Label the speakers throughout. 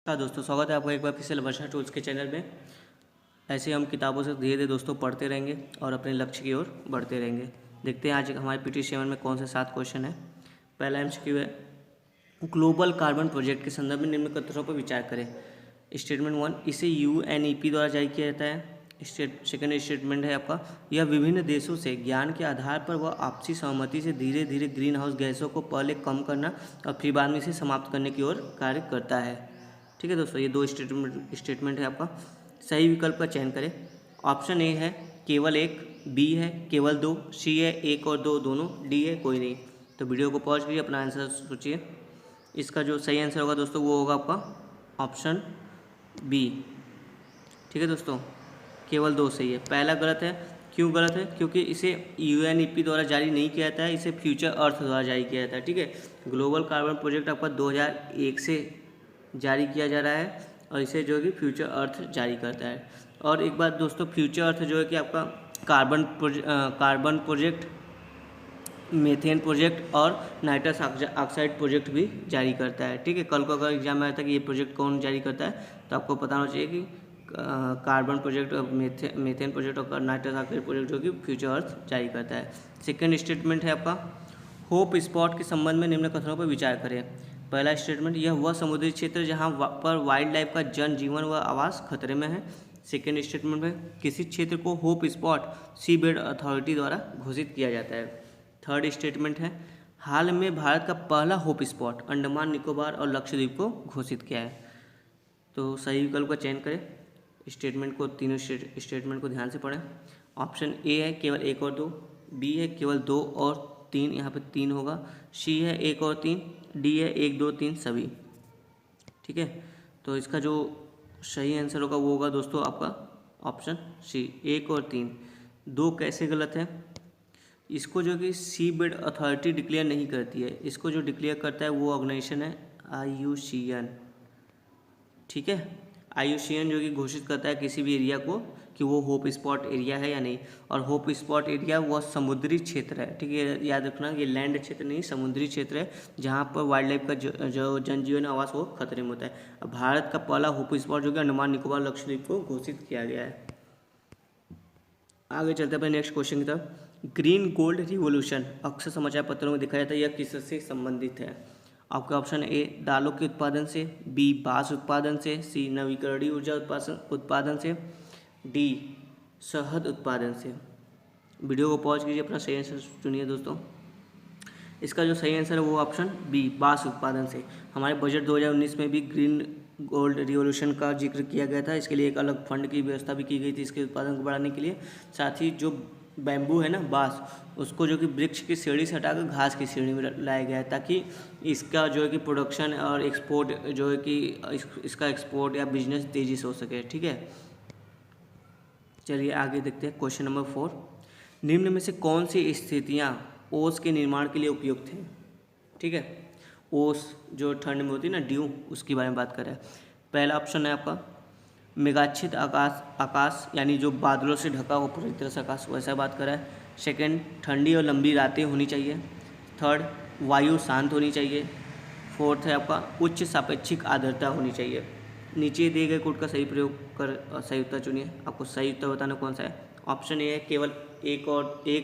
Speaker 1: हाँ दोस्तों, स्वागत है आपका एक बार फिर से वर्षा टूल्स के चैनल में। ऐसे हम किताबों से धीरे धीरे दोस्तों पढ़ते रहेंगे और अपने लक्ष्य की ओर बढ़ते रहेंगे। देखते हैं आज हमारे PT7 में कौन से 7 क्वेश्चन है। पहला MCQ है, ग्लोबल कार्बन प्रोजेक्ट के संदर्भ में निम्न कथनों पर विचार करें। स्टेटमेंट 1, इसे UNEP द्वारा जारी किया जाता है। सेकेंड स्टेटमेंट है आपका, यह विभिन्न देशों से ज्ञान के आधार पर वह आपसी सहमति से धीरे धीरे ग्रीन हाउस गैसों को पहले कम करना और फिर बाद में इसे समाप्त करने की ओर कार्य करता है। ठीक है दोस्तों, ये दो स्टेटमेंट है आपका। सही विकल्प का चयन करें। ऑप्शन ए है केवल एक, बी है केवल दो, सी है एक और दो दोनों, डी है कोई नहीं। तो वीडियो को पॉज करिए, अपना आंसर सोचिए। इसका जो सही आंसर होगा दोस्तों वो होगा आपका ऑप्शन बी। ठीक है दोस्तों, केवल दो सही है, पहला गलत है। क्यों गलत है? क्योंकि इसे UNEP द्वारा जारी नहीं किया जाता है, इसे फ्यूचर अर्थ द्वारा जारी किया जाता है। ठीक है, ग्लोबल कार्बन प्रोजेक्ट आपका 2001 से जारी किया जा रहा है और इसे जो है कि फ्यूचर अर्थ जारी करता है। और एक बात दोस्तों, फ्यूचर अर्थ जो है कि आपका कार्बन प्रोजेक्ट, मीथेन प्रोजेक्ट और नाइट्रस ऑक्साइड प्रोजेक्ट भी जारी करता है। ठीक है, कल को अगर एग्जाम में आता है कि ये प्रोजेक्ट कौन जारी करता है तो आपको पता होना चाहिए कि कार्बन प्रोजेक्ट और मीथेन प्रोजेक्ट और नाइट्रस ऑक्साइड प्रोजेक्ट जो कि फ्यूचर अर्थ जारी करता है। सेकेंड स्टेटमेंट है आपका, होप स्पॉट के संबंध में निम्न कथनों पर विचार करें। पहला स्टेटमेंट, यह वह समुद्री क्षेत्र जहां पर वाइल्ड लाइफ का जनजीवन व आवास खतरे में है। सेकेंड स्टेटमेंट में, किसी क्षेत्र को होप स्पॉट सी बेड अथॉरिटी द्वारा घोषित किया जाता है। थर्ड स्टेटमेंट है, हाल में भारत का पहला होप स्पॉट अंडमान निकोबार और लक्षद्वीप को घोषित किया है। तो सही विकल्प का चयन करें। स्टेटमेंट को, तीनों स्टेटमेंट को ध्यान से पढ़ें। ऑप्शन ए है केवल एक और दो, बी है केवल दो और तीन, यहाँ पे तीन होगा, सी है एक और तीन, डी है एक दो तीन सभी। ठीक है, तो इसका जो सही आंसर होगा वो होगा दोस्तों आपका ऑप्शन सी, एक और तीन। दो कैसे गलत है? इसको जो कि सी बेड अथॉरिटी डिक्लेयर नहीं करती है, इसको जो डिक्लेयर करता है वो ऑर्गेनाइजेशन है IUCN। ठीक है, IUCN जो कि घोषित करता है किसी भी एरिया को कि वो होप स्पॉट एरिया है या नहीं। और होप स्पॉट एरिया वह समुद्री क्षेत्र है। ठीक है, याद रखना, ये लैंड क्षेत्र नहीं, समुद्री क्षेत्र है जहाँ पर वाइल्ड लाइफ का जो जनजीवन आवास वो खतरे में होता है। भारत का पहला होप स्पॉट जो कि अंडमान निकोबार लक्षद्वीप को घोषित किया गया है। आगे चलते अपने नेक्स्ट क्वेश्चन की तरफ। ग्रीन गोल्ड रिवोल्यूशन अक्सर समाचार पत्रों में दिखाया जाता है, यह किससे संबंधित है? आपका ऑप्शन ए दालों के उत्पादन से, बी बांस उत्पादन से, सी नवीकरणीय ऊर्जा उत्पादन से, डी शहद उत्पादन से। वीडियो को पॉज कीजिए, अपना सही आंसर चुनिए दोस्तों। इसका जो सही आंसर है वो ऑप्शन बी बांस उत्पादन से। हमारे बजट 2019 में भी ग्रीन गोल्ड रिवोल्यूशन का जिक्र किया गया था। इसके लिए एक अलग फंड की व्यवस्था भी की गई थी इसके उत्पादन को बढ़ाने के लिए। साथ ही जो बैम्बू है ना, बांस, उसको जो कि वृक्ष की सीढ़ी से हटाकर घास की सीढ़ी में लाया गया है ताकि इसका जो है कि प्रोडक्शन और एक्सपोर्ट जो है कि इसका एक्सपोर्ट या बिजनेस तेज़ी से हो सके। ठीक है, चलिए आगे देखते हैं। क्वेश्चन नंबर 4, निम्न में से कौन सी स्थितियाँ ओस के निर्माण के लिए उपयुक्त हैं? ठीक है, ओस जो ठंड में होती है ना, ड्यू, उसके बारे में बात कर रहे हैं। पहला ऑप्शन है आपका मेघाच्छित आकाश यानी जो बादलों से ढका हो पूरी तरह से आकाश, वैसा बात कर रहा है। सेकंड, ठंडी और लंबी रातें होनी चाहिए। थर्ड, वायु शांत होनी चाहिए। फोर्थ है आपका उच्च सापेक्षिक आर्द्रता होनी चाहिए। नीचे दिए गए कोड का सही प्रयोग कर सही उत्तर चुनिए। आपको सही उत्तर बताना कौन सा है। ऑप्शन ए है केवल एक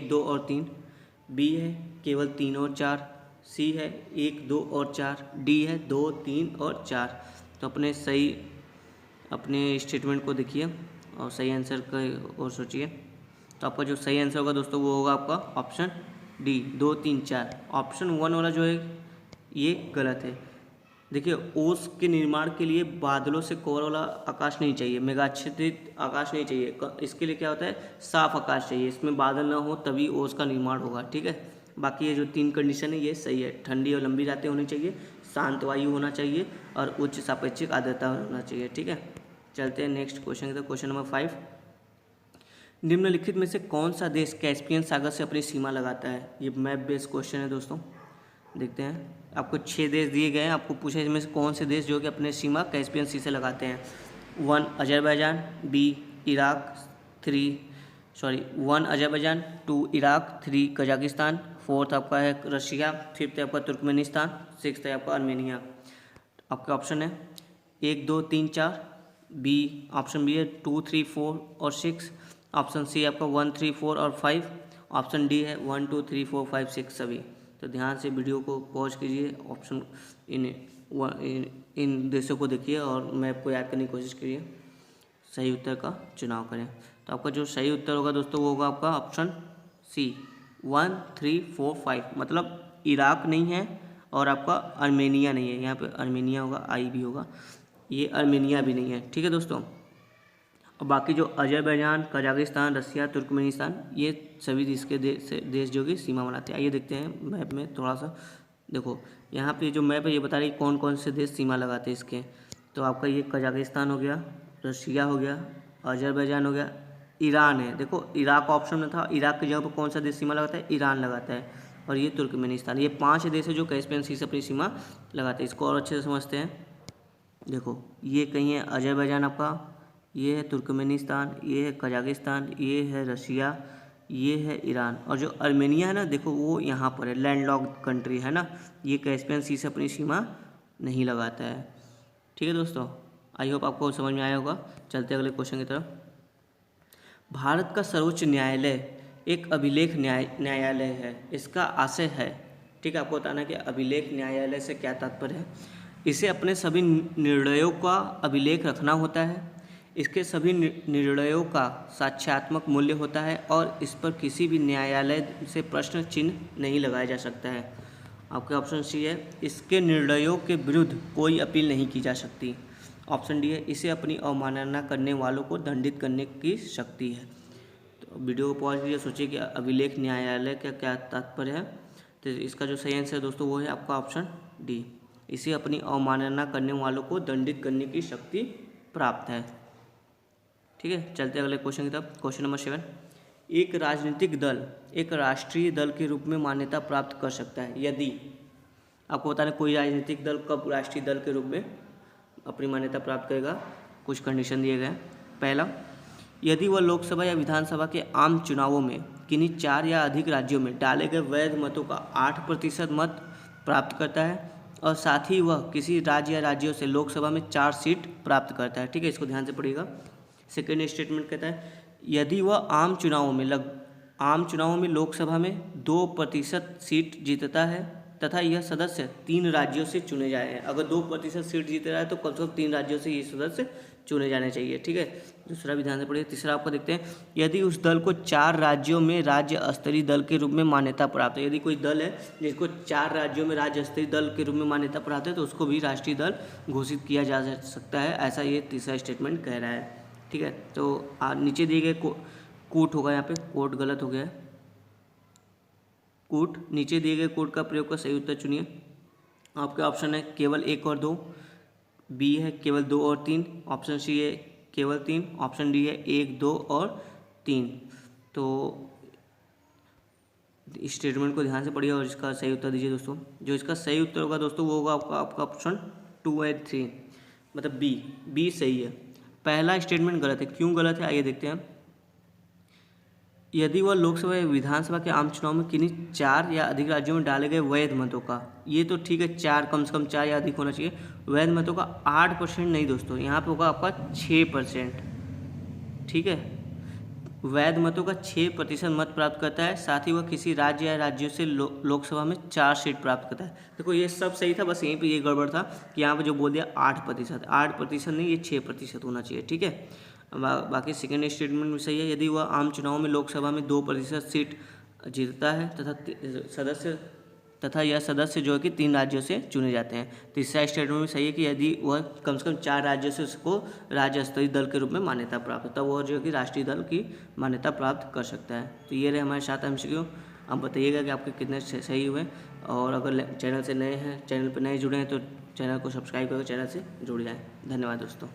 Speaker 1: दो और तीन, बी है केवल तीन और चार, सी है एक दो और चार, डी है दो तीन और चार। तो अपने स्टेटमेंट को देखिए और सही आंसर का और सोचिए। तो आपका जो सही आंसर होगा दोस्तों वो होगा आपका ऑप्शन डी, दो तीन चार। ऑप्शन 1 वाला जो है ये गलत है। देखिए, ओस के निर्माण के लिए बादलों से कवर वाला आकाश नहीं चाहिए, मेघाच्छादित आकाश नहीं चाहिए। इसके लिए क्या होता है, साफ आकाश चाहिए, इसमें बादल ना हो तभी ओस का निर्माण होगा। ठीक है, बाकी ये जो 3 कंडीशन है ये सही है। ठंडी और लंबी रातें होनी चाहिए, शांत वायु होना चाहिए और उच्च सापेक्षिक आर्द्रता होना चाहिए। ठीक है, चलते हैं नेक्स्ट क्वेश्चन की तरफ। क्वेश्चन नंबर 5, निम्नलिखित में से कौन सा देश कैस्पियन सागर से अपनी सीमा लगाता है? ये मैप बेस्ड क्वेश्चन है दोस्तों। देखते हैं, आपको 6 देश दिए गए हैं, आपको पूछा इसमें से कौन से देश जो कि अपने सीमा कैस्पियन सी से लगाते हैं। 1 Azerbaijan, B Iraq, 1 Azerbaijan, 2 Iraq, 3 Kazakhstan, 4th आपका है रशिया, 5th है आपका तुर्कमेनिस्तान, 6th है आपका आर्मेनिया। आपका ऑप्शन है 1 2 3 4, बी ऑप्शन बी है 2 3 4 और 6, ऑप्शन सी आपका 1 3 4 और 5, ऑप्शन डी है 1 2 3 4 5 6 सभी। तो ध्यान से वीडियो को पॉज कीजिए, ऑप्शन इन देशों को देखिए और मैप को याद करने की कोशिश करिए, सही उत्तर का चुनाव करें। तो आपका जो सही उत्तर होगा दोस्तों वो होगा आपका ऑप्शन सी 1 3 4 5, मतलब इराक नहीं है और आपका आर्मेनिया नहीं है, यहाँ पे आर्मेनिया होगा, आई भी होगा, ये आर्मेनिया भी नहीं है। ठीक है दोस्तों, और बाकी जो अजरबैजान, कजाकिस्तान, रसिया, तुर्कमेनिस्तान, ये सभी इसके देश जो कि सीमा बनाते हैं। आइए देखते हैं मैप में थोड़ा सा। देखो यहाँ पे जो मैप है ये बता रही है कौन कौन से देश सीमा लगाते हैं इसके। तो आपका ये कजाकिस्तान हो गया, रशिया हो गया, अजरबैजान हो गया, ईरान है। देखो इराक ऑप्शन में था, इराक की जगह पर कौन सा देश सीमा लगाता है, ईरान लगाता है, और ये तुर्कमेनिस्तान। ये 5 देश है जो कैस्पियन सी से अपनी सीमा लगाते हैं। इसको और अच्छे से समझते हैं। देखो ये कहीं है अजरबैजान आपका, ये है तुर्कमेनिस्तान, ये है कजाकिस्तान, ये है रशिया, ये है ईरान, और जो आर्मेनिया है ना देखो वो यहाँ पर है, लैंडलॉक्ड कंट्री है ना, ये कैस्पियन सी से अपनी सीमा नहीं लगाता है। ठीक है दोस्तों, आई होप आपको समझ में आया होगा। चलते अगले क्वेश्चन की तरफ। भारत का सर्वोच्च न्यायालय एक अभिलेख न्यायालय है, इसका आशय है। ठीक है, आपको बताना है कि अभिलेख न्यायालय से क्या तात्पर्य है। इसे अपने सभी निर्णयों का अभिलेख रखना होता है, इसके सभी निर्णयों का साक्ष्यात्मक मूल्य होता है और इस पर किसी भी न्यायालय से प्रश्न चिन्ह नहीं लगाया जा सकता है। आपके ऑप्शन सी है इसके निर्णयों के विरुद्ध कोई अपील नहीं की जा सकती। ऑप्शन डी है इसे अपनी अवमानना करने वालों को दंडित करने की शक्ति है। तो वीडियो को पॉज कीजिए, सोचिए कि अभिलेख न्यायालय का क्या तात्पर्य है। तो इसका जो सही आंसर है दोस्तों वो है आपका ऑप्शन डी, इसे अपनी अवमानना करने वालों को दंडित करने की शक्ति प्राप्त है। ठीक है, चलते अगले क्वेश्चन की तरफ। क्वेश्चन नंबर 7, एक राजनीतिक दल एक राष्ट्रीय दल के रूप में मान्यता प्राप्त कर सकता है यदि, आपको बताना कोई राजनीतिक दल कब राष्ट्रीय दल के रूप में अपनी मान्यता प्राप्त करेगा। कुछ कंडीशन दिए गए हैं। पहला, यदि वह लोकसभा या विधानसभा के आम चुनावों में किन्हीं 4 या अधिक राज्यों में डाले गए वैध मतों का 8% मत प्राप्त करता है और साथ ही वह किसी राज्य या राज्यों से लोकसभा में 4 सीट प्राप्त करता है। ठीक है, इसको ध्यान से पढ़िएगा। सेकेंड स्टेटमेंट कहता है यदि वह आम चुनावों में लोकसभा में 2% सीट जीतता है तथा यह सदस्य 3 राज्यों से चुने जाए हैं। अगर 2% सीट जीत रहा है तो कम से कम 3 राज्यों से ये सदस्य चुने जाने चाहिए। ठीक है, दूसरा भी ध्यान से पढ़िए। तीसरा आपको देखते हैं, यदि उस दल को 4 राज्यों में राज्य स्तरीय दल के रूप में मान्यता प्राप्त है। यदि कोई दल है जिसको 4 राज्यों में राज्य स्तरीय दल के रूप में मान्यता प्राप्त है तो उसको भी राष्ट्रीय दल घोषित किया जा सकता है, ऐसा ये तीसरा स्टेटमेंट कह रहा है। ठीक है, तो नीचे दिए गए कोट होगा, यहाँ पे कोट गलत हो गया है, कोट नीचे दिए गए कोट का प्रयोग कर सही उत्तर चुनिए। आपके ऑप्शन है केवल 1 और 2, बी है केवल 2 और 3, ऑप्शन सी है केवल 3, ऑप्शन डी है 1 2 और 3। तो स्टेटमेंट को ध्यान से पढ़िए और इसका सही उत्तर दीजिए दोस्तों। जो इसका सही उत्तर होगा दोस्तों वो होगा आपका ऑप्शन 2 और 3, मतलब बी सही है। पहला स्टेटमेंट गलत है। क्यों गलत है आइए देखते हैं। यदि वह लोकसभा या विधानसभा के आम चुनाव में किन्हीं 4 या अधिक राज्यों में डाले गए वैध मतों का, ये तो ठीक है 4 कम से कम 4 या अधिक होना चाहिए, वैध मतों का 8% नहीं दोस्तों, यहाँ पे होगा आपका 6%। ठीक है, वैध मतों का 6% मत प्राप्त करता है, साथ ही वह किसी राज्य या राज्यों से लोकसभा में 4 सीट प्राप्त करता है। देखो ये सब सही था, बस यहीं पे ये गड़बड़ था कि यहाँ पे जो बोल दिया 8% नहीं, ये 6% होना चाहिए। ठीक है, बाकी सेकेंड स्टेटमेंट भी सही है। यदि वह आम चुनाव में लोकसभा में 2% सीट जीतता है तथा यह सदस्य जो है कि 3 राज्यों से चुने जाते हैं। तीसरा स्टेटमेंट भी सही है कि यदि वह कम से कम 4 राज्यों से उसको राज्य स्तरीय दल के रूप में मान्यता प्राप्त है तब वह जो है कि राष्ट्रीय दल की मान्यता प्राप्त कर सकता है। तो ये रहे हमारे 7 MCQ। अब बताइएगा कि आपके कितने सही हुए, और अगर चैनल से नए हैं, चैनल पर नए जुड़े हैं तो चैनल को सब्सक्राइब करके चैनल से जुड़ जाएँ। धन्यवाद दोस्तों।